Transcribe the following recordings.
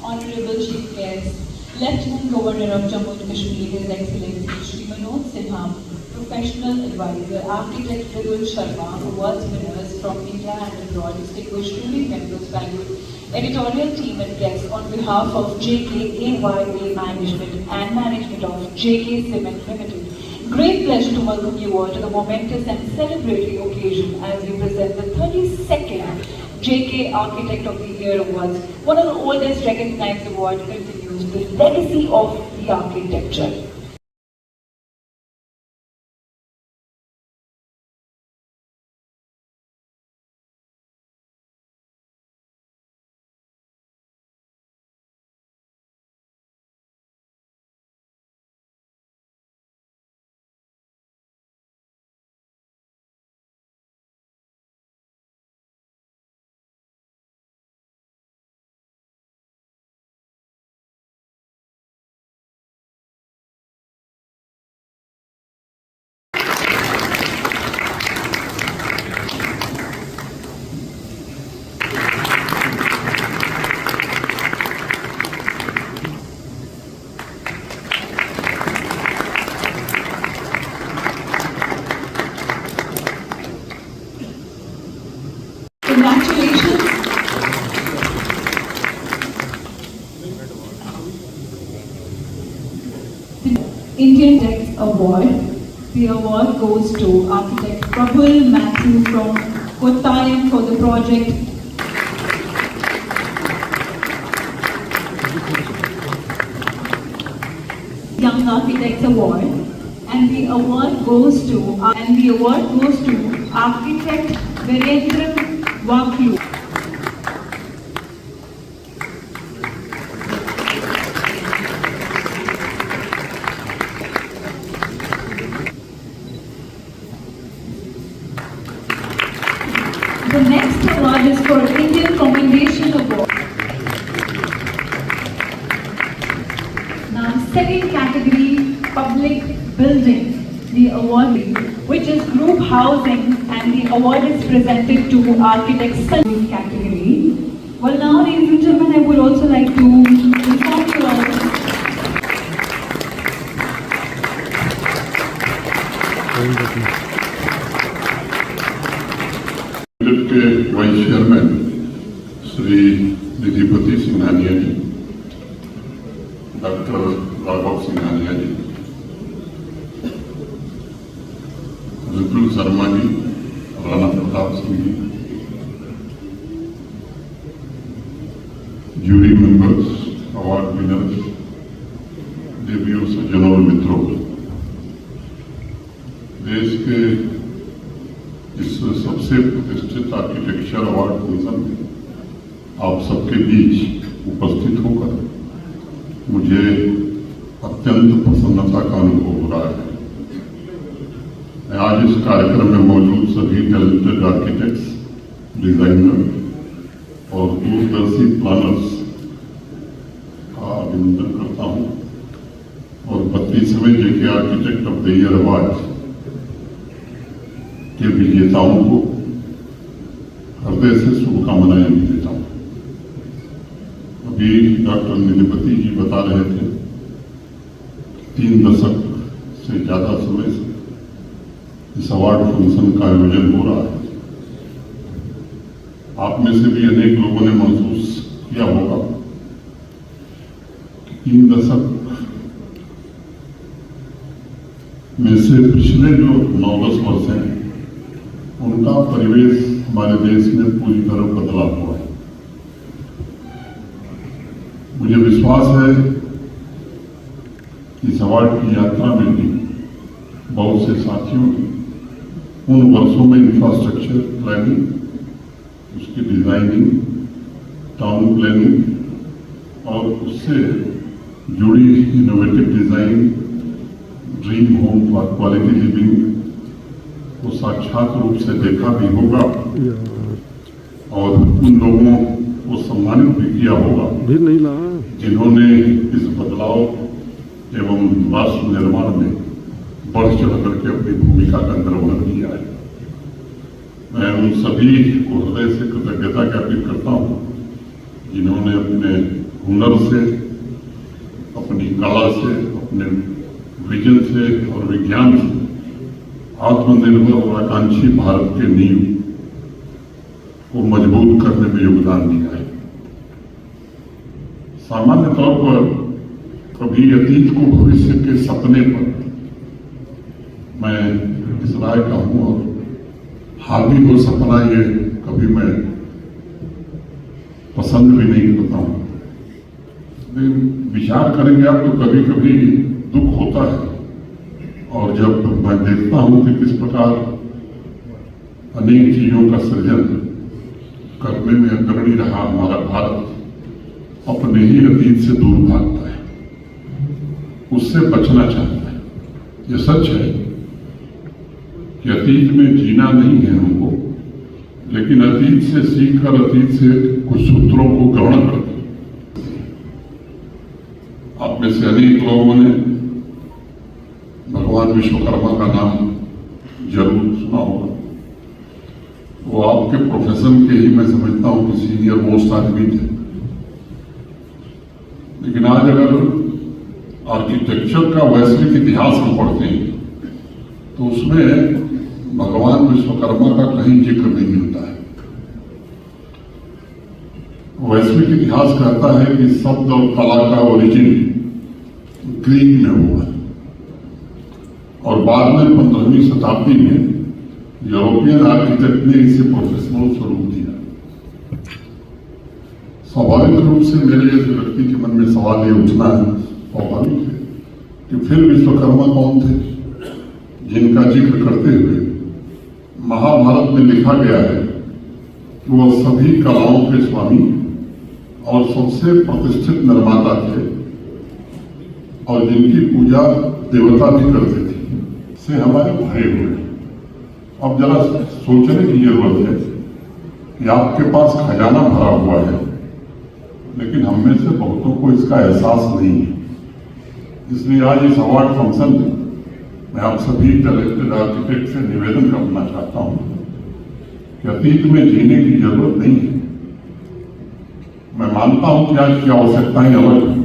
Honorable Chief Guest, Lieutenant Governor of Jammu and Kashmir, His Excellency Shri Manoj Sinha, Professional Advisor, Architect Vidul Sharma, awards winners from India and abroad, distinguished jury members, valued editorial team and guests, on behalf of JKAYA Management and Management of JK Cement Limited. Great pleasure to welcome you all to the momentous and celebratory occasion as we present the 32nd JK Architect of the Year Awards. One of the oldest recognized awards continues the legacy of the architecture. Congratulations. The Indian Dex Award. The award goes to Architect Prabhul Matthew from Kottayam for the project Young Architects Award. And the award goes to Architect Virendra Waklu. The next award is for Indian Commendation Award. Now, second category, public building. The award, which is group housing, and the award is presented to architects category. Well, now, ladies and gentlemen, I would also like to inform you all. के vice chairman Shri निधिपति सिंघानिया जी, doctor Raghav Singhania जी, विपुल Sharma ji, Rana Pratap Singh ji, jury members, award winners, देवियों, सज्जनों और मित्रों, देश के इस सबसे प्रतिष्ठित आर्किटेक्चर अवार्ड फंक्शन में आप सबके बीच उपस्थित होकर मुझे अत्यंत प्रसन्नता का अनुभव हो रहा है। मैं आज इस कार्यक्रम में मौजूद सभी टैलेंटेड आर्किटेक्ट्स, डिजाइनर और दूरदर्शी प्लानर्स का अभिनंदन करता हूं और 32वें JK architect of the year award के विजेताओं को हृदय से शुभकामनाएं भी देता हूं। अभी डॉक्टर निधिपति जी बता रहे थे, 3 दशक से ज्यादा समय से इस अवार्ड फंक्शन का आयोजन हो रहा है। आप में से भी अनेक लोगों ने महसूस किया होगा कि 3 दशक में से पिछले जो 9-10 वर्ष हैं, उनका परिवेश हमारे देश में पूरी तरह बदला हुआ है। मुझे विश्वास है कि इस अवार्ड की यात्रा में भी बहुत से साथियों ने उन वर्षों में इंफ्रास्ट्रक्चर प्लानिंग, उसकी डिजाइनिंग, टाउन प्लानिंग और उससे जुड़ी innovative design, dream home for quality living को साक्षात रूप से देखा भी होगा और उन लोगों को सम्मानित भी किया होगा जिन्होंने इस बदलाव एवं राष्ट्र निर्माण में बढ़ चढ़ करके अपनी भूमिका का निर्वहन किया है। मैं उन सभी को हृदय से कृतज्ञता ज्ञापित करता हूं जिन्होंने अपने हुनर से, अपनी कला से, अपने विजन से और विज्ञान से आत्मनिर्भर और आकांक्षी भारत के नींव को मजबूत करने में योगदान दिया है। सामान्य तौर पर कभी अतीत को भविष्य के सपने पर मैं इस राय का हूं, और हावी हो सपना ये कभी मैं पसंद भी नहीं करता हूं। विचार करेंगे आप तो कभी कभी दुख होता है, और जब मैं देखता हूं कि किस प्रकार अनेक चीजों का सृजन करने में अग्रणी रहा हमारा भारत, अपने ही अतीत से दूर भागता है, उससे बचना चाहता है। ये सच है कि अतीत में जीना नहीं है हमको, लेकिन अतीत से सीखकर अतीत से कुछ सूत्रों को ग्रहण कर। आप में से अनेक लोगों ने भगवान विश्वकर्मा का नाम जरूर सुना होगा। वो आपके प्रोफेशन के ही मैं समझता हूं कि सीनियर मोस्ट आदमी थे, लेकिन आज अगर आर्किटेक्चर का वैश्विक इतिहास हम पढ़ते हैं तो उसमें भगवान विश्वकर्मा का कहीं जिक्र नहीं मिलता है। वैश्विक इतिहास कहता है कि शब्द और कला का ओरिजिन ग्रीक में हुआ, और बाद में 15वीं शताब्दी में यूरोपियन आर्किटेक्ट ने इसे प्रोफेशनल स्वरूप दिया। स्वाभाविक रूप से मेरे जैसे व्यक्ति के मन में सवाल ये उठना है, स्वाभाविक है, कि फिर विश्वकर्मा कौन थे जिनका जिक्र करते हुए महाभारत में लिखा गया है कि वह सभी कलाओं के स्वामी और सबसे प्रतिष्ठित निर्माता थे, और जिनकी पूजा देवता भी करते थे, से हमारे भरे हुए। अब जरा सोचने की जरूरत है कि आपके पास खजाना भरा हुआ है, लेकिन हम में से बहुतों को इसका एहसास नहीं है। इसलिए आज इस अवार्ड फंक्शन में मैं आप सभी टैलेंटेड आर्किटेक्ट से निवेदन करना चाहता हूं कि अतीत में जीने की जरूरत नहीं है। मैं मानता हूं कि आज की आवश्यकताएं अलग हैं,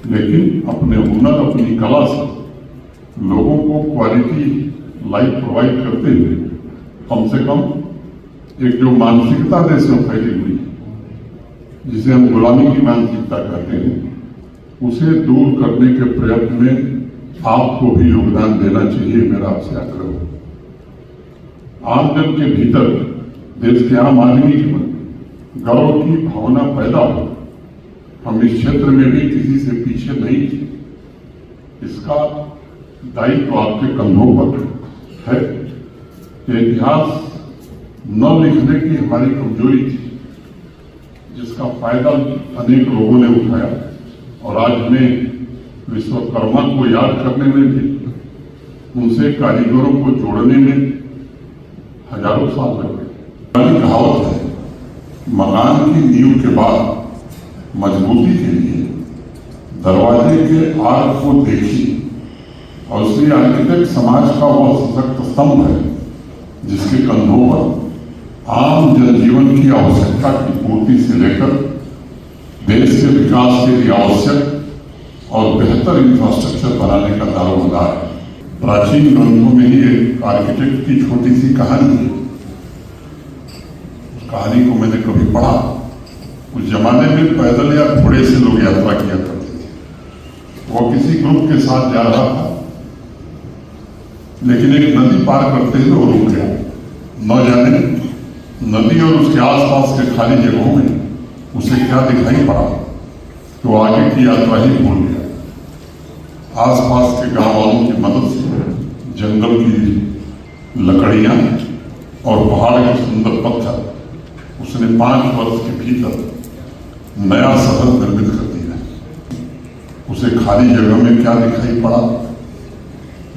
लेकिन अपने हुनर, अपनी कला से लोगों को क्वालिटी लाइफ प्रोवाइड करते हुए कम से कम एक जो मानसिकता देश में फैली हुई है, जिसे हम गुलामी की मानसिकता कहते हैं, उसे दूर करने के प्रयत्न में आपको भी योगदान देना चाहिए। मेरा आपसे आग्रह है, आमजन के भीतर, देश के आम आदमी के मन गर्व की भावना पैदा हो। हम इस क्षेत्र में भी किसी से पीछे नहीं थे, इसका दायित्व आपके कंधों पर है। इतिहास न लिखने की हमारी कमजोरी थी, जिसका फायदा अनेक लोगों ने उठाया, और आज हमें विश्वकर्मा को याद करने में भी, उनसे कारीगरों को जोड़ने में हजारों साल लग गए। कहावत है, मकान की नींव के बाद मजबूती के लिए दरवाजे के आर्क को देखिए, और इसलिए आर्किटेक्ट समाज का वह सशक्त स्तंभ है जिसके कंधों पर आम जनजीवन की आवश्यकता की पूर्ति से लेकर देश के विकास के लिए आवश्यक और बेहतर इंफ्रास्ट्रक्चर बनाने का दारोमदार है। प्राचीन ग्रंथों में ही एक आर्किटेक्ट की छोटी सी कहानी है। उस कहानी को मैंने कभी पढ़ा। उस जमाने में पैदल या घोड़े से लोग यात्रा किया करते थे। वो किसी ग्रुप के साथ जा रहा था, लेकिन एक नदी पार करते हुए वो रुक गया। न जाने नदी और उसके आसपास के खाली जगहों में उसे क्या दिखाई पड़ा कि वो आगे की यात्रा ही भूल गया। आसपास के गांव वालों की मदद से जंगल की लकड़ियां और पहाड़ के सुंदर पत्थर उसने 5 वर्ष के भीतर नया शहर निर्मित कर दिया। उसे खाली जगह में क्या दिखाई पड़ा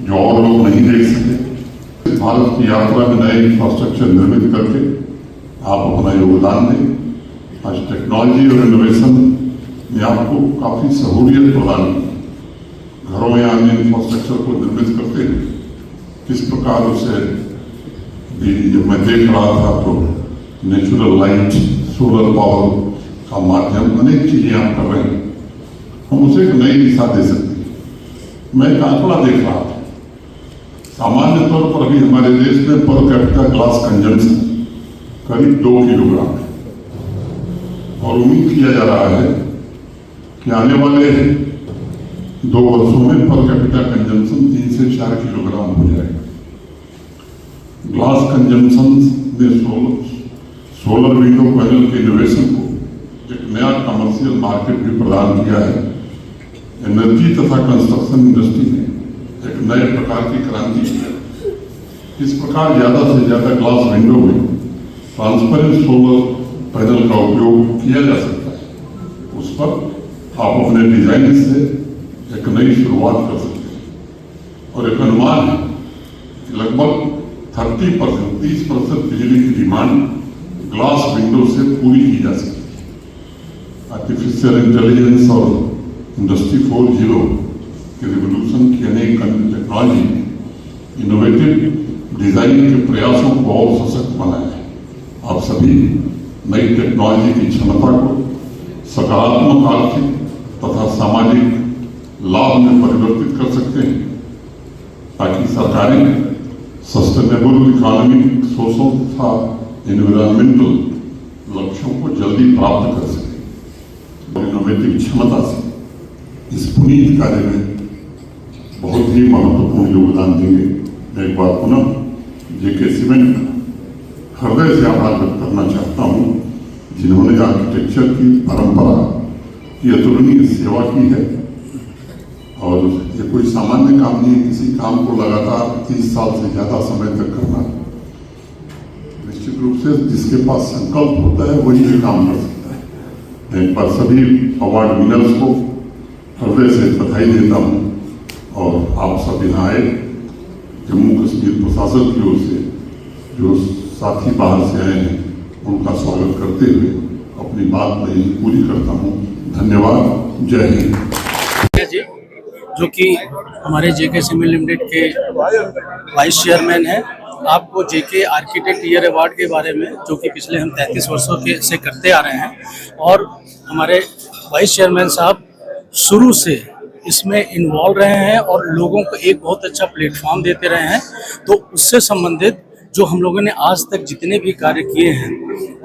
जो और लोग नहीं देख सके। भारत की यात्रा में नए इंफ्रास्ट्रक्चर निर्मित करके आप अपना योगदान दें। आज टेक्नोलॉजी और इनोवेशन ने आपको काफी सहूलियत प्रदान की। घरों में अन्य इंफ्रास्ट्रक्चर को निर्मित करते हैं, किस प्रकार उसे भी जब मैं देख रहा था तो नेचुरल लाइट, सोलर पावर, का माध्यम अनेक चीजें आप कर रहे हैं, हम उसे एक नई दिशा दे सकते हैं। मैं एक आंकड़ा देख रहा था, सामान्य तौर पर अभी हमारे देश में पर कैपिटा ग्लास कंजम्पशन करीब 2 किलोग्राम है और उम्मीद किया जा रहा है कि आने वाले 2 वर्षों में पर कैपिटा कंजम्पशन 3 से 4 किलोग्राम हो जाएगा। ग्लास कंजम्पशन ने सोलर विंडो पैनल के इनोवेशन को एक नया कमर्शियल मार्केट भी प्रदान किया है। एनर्जी तथा कंस्ट्रक्शन इंडस्ट्री में एक नए प्रकार की क्रांति की है। इस प्रकार ज्यादा से ज्यादा ग्लास विंडो में ट्रांसपेरेंट सोलर पैनल का उपयोग किया जा सकता है। उस पर आप अपने डिजाइन से एक नई शुरुआत कर सकते हैं और एक अनुमान है कि लगभग 30% बिजली की डिमांड ग्लास विंडो से पूरी की जा सकती है। आर्टिफिशियल इंटेलिजेंस और इंडस्ट्री 4.0 के रिवोल्यूशन की अनेक टेक्नोलॉजी इनोवेटिव डिजाइन के प्रयासों को और सशक्त बनाया है। आप सभी नई टेक्नोलॉजी की क्षमता को सकारात्मक आर्थिक तथा सामाजिक लाभ में परिवर्तित कर सकते हैं ताकि सरकारें सस्टेनेबल इकोनॉमिक सोशल तथा एनवायरमेंटल लक्ष्यों को जल्दी प्राप्त कर सकें और इनोवेटिव क्षमता से इस पुनीत कार्य में बहुत ही महत्वपूर्ण योगदान देंगे। मैं एक बार पुनः जेके सीमेंट का हृदय से आभार व्यक्त करना चाहता हूँ, जिन्होंने आर्किटेक्चर की परंपरा की अतुलनीय सेवा की है। और ये कोई सामान्य काम नहीं है, किसी काम को लगातार 30 साल से ज्यादा समय तक करना। निश्चित रूप से जिसके पास संकल्प होता है वही ये काम कर सकता है। मैं एक बार सभी अवार्ड विनर्स को हृदय से बधाई देता हूँ और आप सब यहाँ आए जम्मू कश्मीर प्रशासन की ओर से जो साथी बाहर से आए हैं उनका स्वागत करते हुए अपनी बात मैं यही पूरी करता हूँ। धन्यवाद। जय हिंद। जो कि हमारे जेके सीमेंट लिमिटेड के वाइस चेयरमैन हैं, आपको जेके आर्किटेक्ट ईयर अवार्ड के बारे में, जो कि पिछले हम 33 वर्षों के से करते आ रहे हैं और हमारे वाइस चेयरमैन साहब शुरू से इसमें इन्वॉल्व रहे हैं और लोगों को एक बहुत अच्छा प्लेटफॉर्म देते रहे हैं। तो उससे संबंधित जो हम लोगों ने आज तक जितने भी कार्य किए हैं,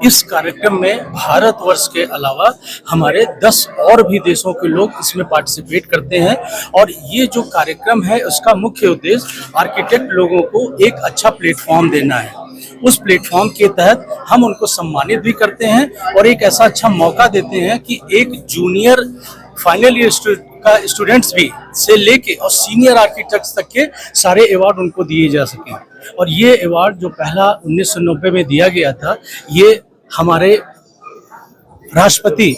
इस कार्यक्रम में भारतवर्ष के अलावा हमारे 10 और भी देशों के लोग इसमें पार्टिसिपेट करते हैं। और ये जो कार्यक्रम है उसका मुख्य उद्देश्य आर्किटेक्ट लोगों को एक अच्छा प्लेटफॉर्म देना है। उस प्लेटफॉर्म के तहत हम उनको सम्मानित भी करते हैं और एक ऐसा अच्छा मौका देते हैं कि एक जूनियर फाइनल ईयर का स्टूडेंट्स भी से लेके और सीनियर आर्किटेक्ट्स तक के सारे अवार्ड उनको दिए जा सकें। और ये अवार्ड जो पहला 1990 में दिया गया था, ये हमारे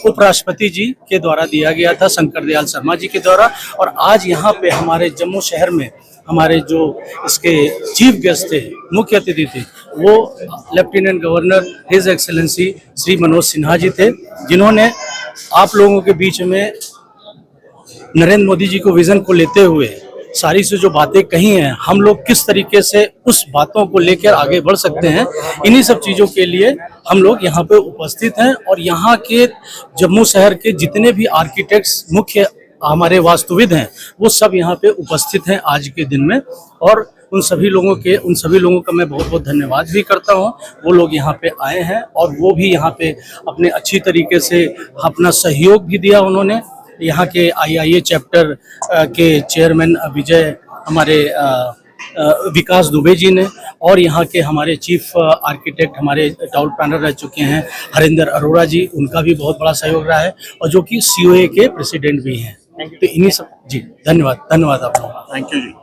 उपराष्ट्रपति जी के द्वारा दिया गया था, शंकर दयाल शर्मा जी के द्वारा। और आज यहाँ पे हमारे जम्मू शहर में हमारे जो इसके चीफ गेस्ट थे, मुख्य अतिथि थे, वो lieutenant governor his excellency Shri Manoj Sinha ji थे, जिन्होंने आप लोगों के बीच में नरेंद्र मोदी जी को विजन को लेते हुए सारी से जो बातें कही हैं, हम लोग किस तरीके से उस बातों को लेकर आगे बढ़ सकते हैं, इन्हीं सब चीज़ों के लिए हम लोग यहाँ पे उपस्थित हैं। और यहाँ के जम्मू शहर के जितने भी आर्किटेक्ट्स मुख्य हमारे वास्तुविद हैं, वो सब यहाँ पे उपस्थित हैं आज के दिन में। और उन सभी लोगों का मैं बहुत बहुत धन्यवाद भी करता हूँ। वो लोग यहाँ पे आए हैं और वो भी यहाँ पे अपने अच्छी तरीके से अपना सहयोग भी दिया उन्होंने। यहाँ के IIA चैप्टर के चेयरमैन हमारे विकास दुबे जी ने, और यहाँ के हमारे चीफ आर्किटेक्ट हमारे टाउन प्लानर रह चुके हैं हरिंदर अरोड़ा जी, उनका भी बहुत बड़ा सहयोग रहा है, और जो कि COA के प्रेसिडेंट भी हैं। तो इन्हीं सब जी धन्यवाद आप लोगों का। Thank you ji.